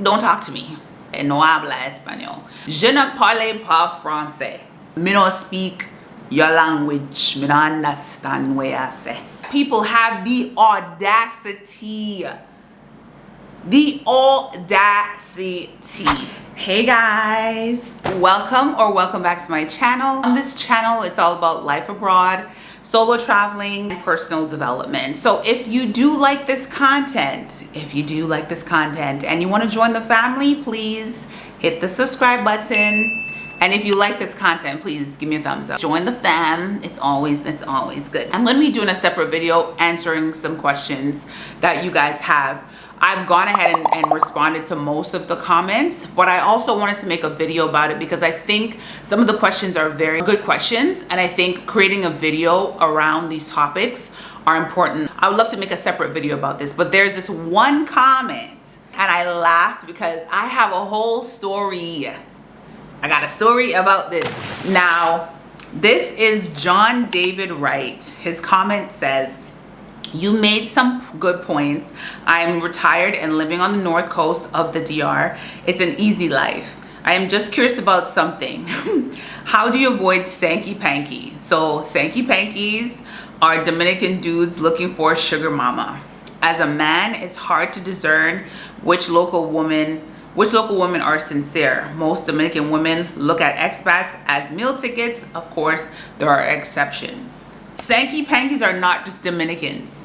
Don't talk to me. No habla español. Je ne parle pas français. Me no speak your language. Me no understand what I say. People have the audacity. The audacity. Hey guys, welcome back to my channel. On this channel, it's all about life abroad, solo traveling, and personal development. So if you do like this content, and you want to join the family, please hit the subscribe button. And if you like this content, please give me a thumbs up. Join the fam. It's always good. I'm going to be doing a separate video answering some questions that you guys have. I've gone ahead and responded to most of the comments, but I also wanted to make a video about it because I think some of the questions are very good questions, and I think creating a video around these topics are important. I would love to make a separate video about this, but there's this one comment and I laughed because I have a whole story. I got a story about this. Now, this is John David Wright. His comment says, "You made some good points. I'm retired and living on the north coast of the DR. It's an easy life. I am just curious about something. How do you avoid Sanky Panky?" So Sanky Pankys are Dominican dudes looking for a sugar mama. As a man, it's hard to discern which local women are sincere. Most Dominican women look at expats as meal tickets. Of course, there are exceptions. Sanky Pankys are not just Dominicans,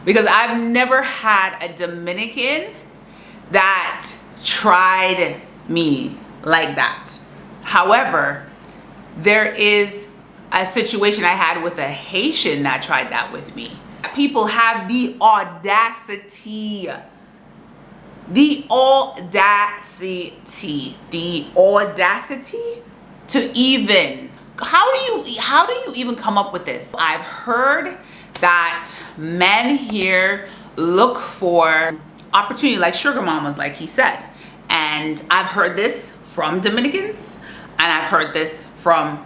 because I've never had a Dominican that tried me like that. However, there is a situation I had with a Haitian that tried that with me. People have the audacity to even, how do you even come up with this? I've heard that men here look for opportunity like sugar mamas, like he said, and I've heard this from Dominicans, and I've heard this from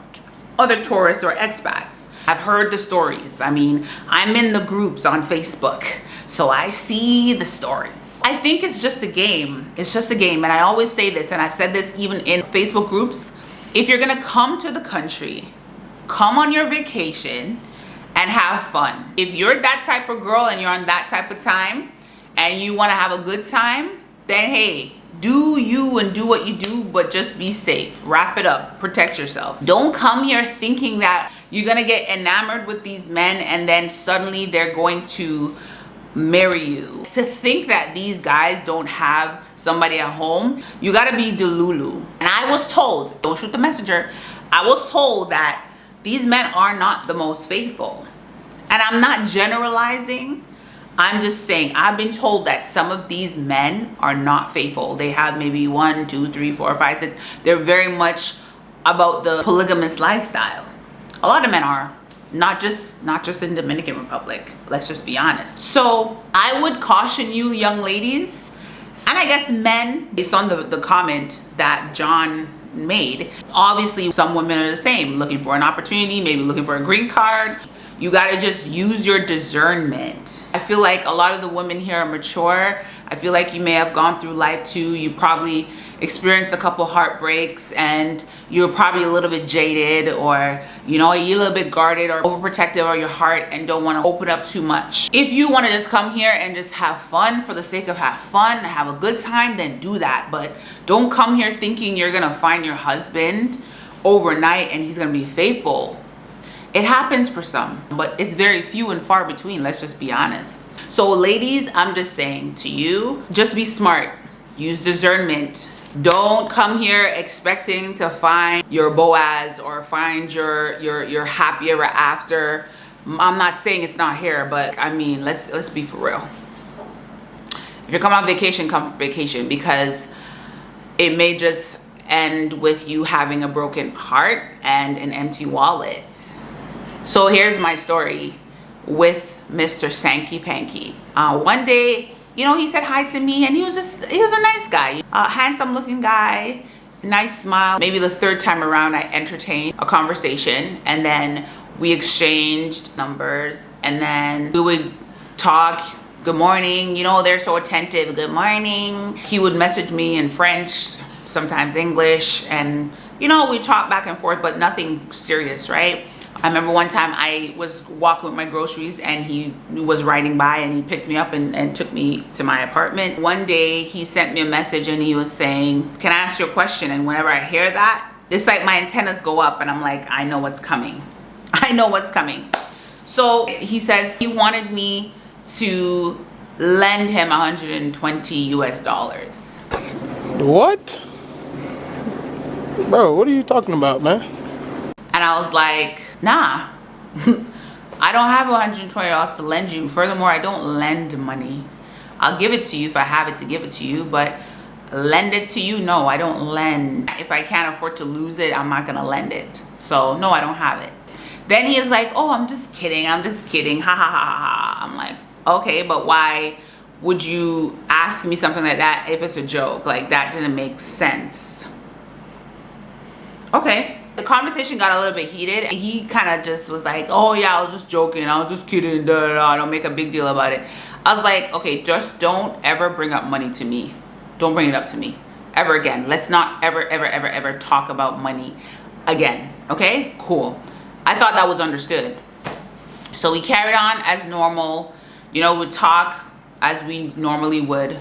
other tourists or expats. I've heard the stories. I mean, I'm in the groups on Facebook, so I see the stories. I think it's just a game. It's just a game, and I always say this, and I've said this even in Facebook groups. If you're gonna come to the country, come on your vacation and have fun. If you're that type of girl and you're on that type of time and you want to have a good time, then hey, do you and do what you do, but just be safe. Wrap it up. Protect yourself. Don't come here thinking that you're gonna get enamored with these men and then suddenly they're going to marry you. To think that these guys don't have somebody at home, you gotta be delulu. And I was told, don't shoot the messenger, I was told that these men are not the most faithful. And I'm not generalizing, I'm just saying, I've been told that some of these men are not faithful. They have maybe 1, 2, 3, 4, 5, 6. They're very much about the polygamous lifestyle. A lot of men are. Not just in Dominican Republic, let's just be honest. So I would caution you young ladies, and I guess men, based on the comment that John made, obviously some women are the same, looking for an opportunity, maybe looking for a green card. You gotta just use your discernment. I feel like a lot of the women here are mature. I feel like you may have gone through life too. You probably experienced a couple heartbreaks and you're probably a little bit jaded, or you know, you're a little bit guarded or overprotective of your heart and don't want to open up too much. If you want to just come here and just have fun for the sake of have fun, have a good time, then do that. But don't come here thinking you're gonna find your husband overnight and he's gonna be faithful. It happens for some, but it's very few and far between, let's just be honest. So ladies, I'm just saying to you, just be smart, use discernment. Don't come here expecting to find your Boaz or find your happy ever after. I'm not saying it's not here, but I mean, let's be for real. If you're coming on vacation, come for vacation, because it may just end with you having a broken heart and an empty wallet. So here's my story with Mr. Sanky Panky. One day, you know, he said hi to me, and he was a nice guy, handsome looking guy, nice smile. Maybe the third time around I entertained a conversation, and then we exchanged numbers, and then we would talk good morning. You know, they're so attentive. Good morning. He would message me in French, sometimes English, and you know, we talk back and forth, but nothing serious, right? I remember one time I was walking with my groceries and he was riding by and he picked me up and took me to my apartment. One day he sent me a message and he was saying, can I ask you a question? And whenever I hear that, it's like my antennas go up and I'm like, I know what's coming. I know what's coming. So he says he wanted me to lend him 120 US dollars. What? Bro, what are you talking about, man? And I was like, nah, I don't have $120 to lend you. Furthermore, I don't lend money. I'll give it to you if I have it to give it to you, but lend it to you? No, I don't lend. If I can't afford to lose it, I'm not gonna lend it. So no, I don't have it. Then he is like, oh, I'm just kidding. I'm just kidding. Ha ha ha ha. I'm like, okay, but why would you ask me something like that if it's a joke? Like, that didn't make sense. Okay. The conversation got a little bit heated. He kind of just was like, oh yeah, I was just joking. I was just kidding. Da, da, da. Don't make a big deal about it. I was like, okay, just don't ever bring up money to me. Don't bring it up to me ever again. Let's not ever talk about money again. Okay, cool. I thought that was understood. So we carried on as normal. You know, we'd talk as we normally would.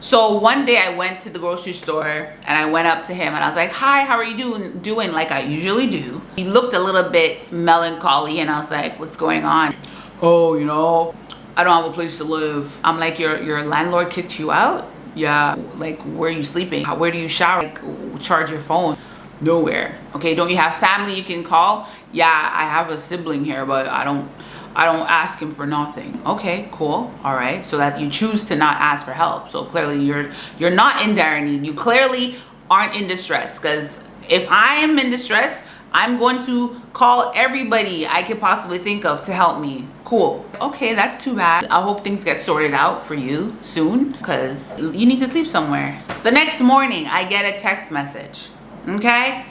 So one day I went to the grocery store and I went up to him and I was like, hi, how are you doing like I usually do. He looked a little bit melancholy and I was like, what's going on? Oh, you know, I don't have a place to live. I'm like, your landlord kicked you out? Yeah. Like, where are you sleeping? Where do you shower? Like, charge your phone? Nowhere. Okay, don't you have family you can call? Yeah, I have a sibling here, but I don't ask him for nothing. Okay, cool. All right. So that you choose to not ask for help. So clearly you're not in dire need. You clearly aren't in distress, because if I am in distress, I'm going to call everybody I could possibly think of to help me. Cool. Okay, that's too bad. I hope things get sorted out for you soon, because you need to sleep somewhere. The next morning, I get a text message. Okay?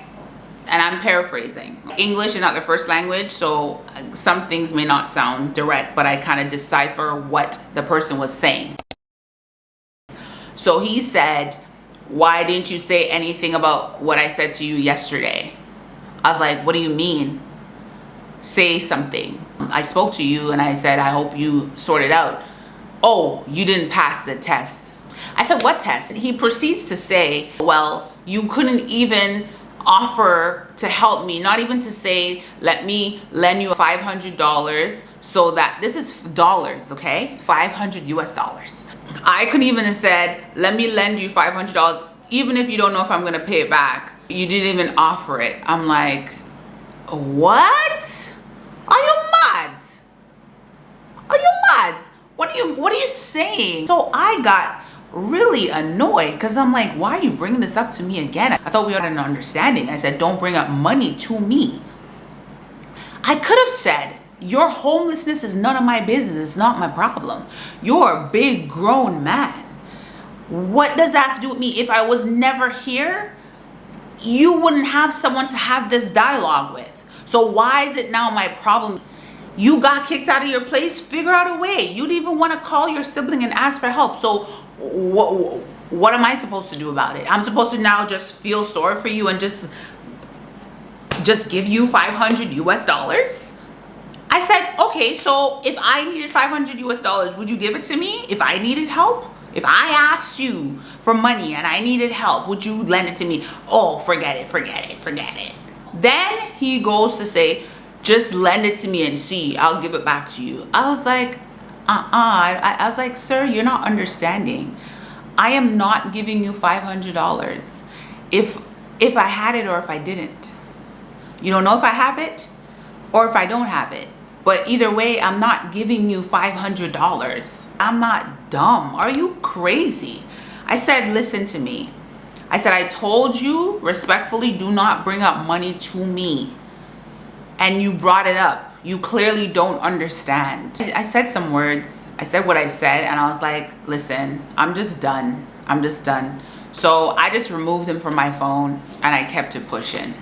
And I'm paraphrasing. English is not their first language, so some things may not sound direct, but I kind of decipher what the person was saying. So he said, why didn't you say anything about what I said to you yesterday? I was like, what do you mean? Say something. I spoke to you and I said, I hope you sort it out. Oh, you didn't pass the test. I said, what test? He proceeds to say, well, you couldn't even offer to help me, not even to say, let me lend you $500 so that, this is dollars, okay? 500 US dollars. I couldn't even have said, let me lend you $500, even if you don't know if I'm gonna pay it back. You didn't even offer it. I'm like, what? Are you mad? Are you mad? What are you saying? So I got really annoyed because I'm like, why are you bringing this up to me again? I thought we had an understanding. I said, don't bring up money to me. I could have said, your homelessness is none of my business. It's not my problem. You're a big grown man. What does that have to do with me? If I was never here, you wouldn't have someone to have this dialogue with. So why is it now my problem? You got kicked out of your place, figure out a way. You didn't even want to call your sibling and ask for help. So what am I supposed to do about it? I'm supposed to now just feel sorry for you and just give you 500 US dollars? I said, okay, so if I needed 500 US dollars, would you give it to me? If I needed help? If I asked you for money and I needed help, would you lend it to me? Oh, forget it. Then he goes to say, just lend it to me and see, I'll give it back to you. I was like, I was like, sir, you're not understanding. I am not giving you $500 if I had it or if I didn't. You don't know if I have it or if I don't have it. But either way, I'm not giving you $500. I'm not dumb. Are you crazy? I said, listen to me. I said, I told you respectfully, do not bring up money to me. And you brought it up. You clearly don't understand. I said some words. I said what I said and I was like, listen, I'm just done. I'm just done. So I just removed him from my phone and I kept it pushing.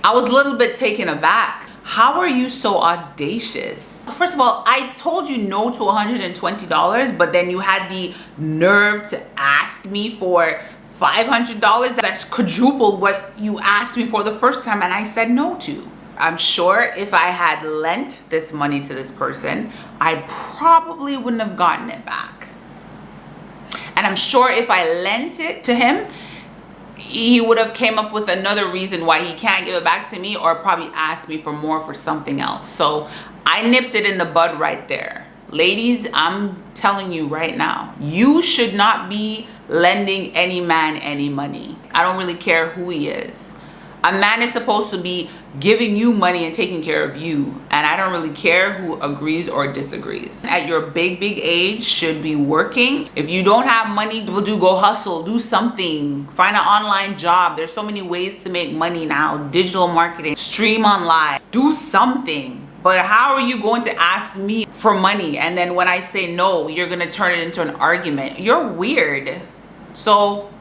I was a little bit taken aback How are you so audacious? First of all, I told you no to $120, but then you had the nerve to ask me for $500. That's quadruple what you asked me for the first time, and I said no to. I'm sure if I had lent this money to this person, I probably wouldn't have gotten it back. And I'm sure if I lent it to him, he would have came up with another reason why he can't give it back to me, or probably asked me for more for something else. So I nipped it in the bud right there. Ladies, I'm telling you right now, you should not be lending any man any money. I don't really care who he is. A man is supposed to be giving you money and taking care of you, and I don't really care who agrees or disagrees. At your big age, should be working. If you don't have money, go hustle, do something, find an online job. There's so many ways to make money now. Digital marketing, stream online, do something. But how are you going to ask me for money, and then when I say no, you're gonna turn it into an argument? You're weird. So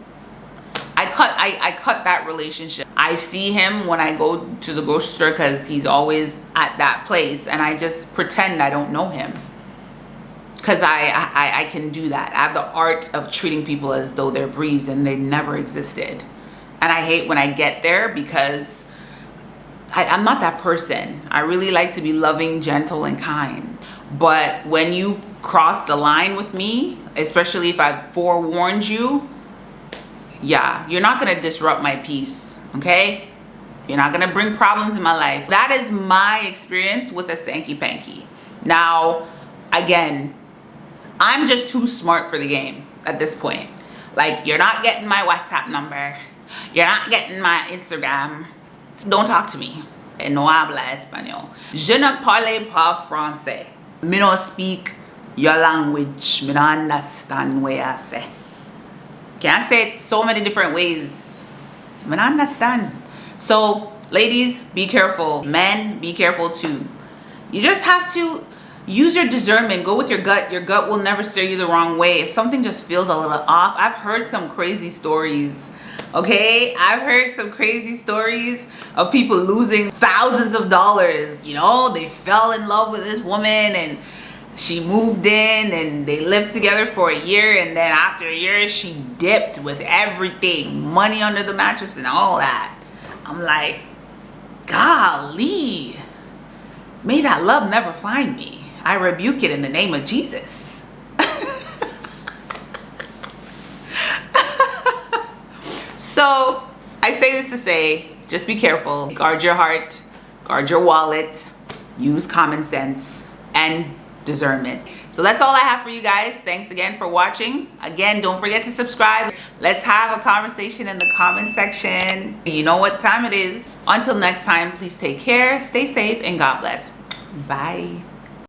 I cut that relationship. I see him when I go to the grocery store because he's always at that place, and I just pretend I don't know him, because I can do that. I have the art of treating people as though they're breeze and they never existed. And I hate when I get there, because I'm not that person. I really like to be loving, gentle, and kind. But when you cross the line with me, especially if I've forewarned you, yeah, you're not gonna disrupt my peace, okay? You're not gonna bring problems in my life. That is my experience with a Sanky Panky. Now, again, I'm just too smart for the game at this point. Like, you're not getting my WhatsApp number. You're not getting my Instagram. Don't talk to me. No habla español. Je ne parle pas français. Me no speak your language. Me no understand what you say. Can't say it so many different ways. I don't understand. So ladies, be careful. Men, be careful too. You just have to use your discernment. Go with your gut. Your gut will never steer you the wrong way. If something just feels a little off, I've heard some crazy stories. Okay, I've heard some crazy stories of people losing thousands of dollars. You know, they fell in love with this woman, and she moved in, and they lived together for a year, and then after a year she dipped with everything, money under the mattress and all that. I'm like, golly, may that love never find me. I rebuke it in the name of Jesus. So I say this to say, just be careful. Guard your heart, guard your wallet, use common sense and discernment. So that's all I have for you guys. Thanks again for watching. Again, don't forget to subscribe. Let's have a conversation in the comment section. You know what time it is. Until next time, please take care, stay safe, and God bless. Bye.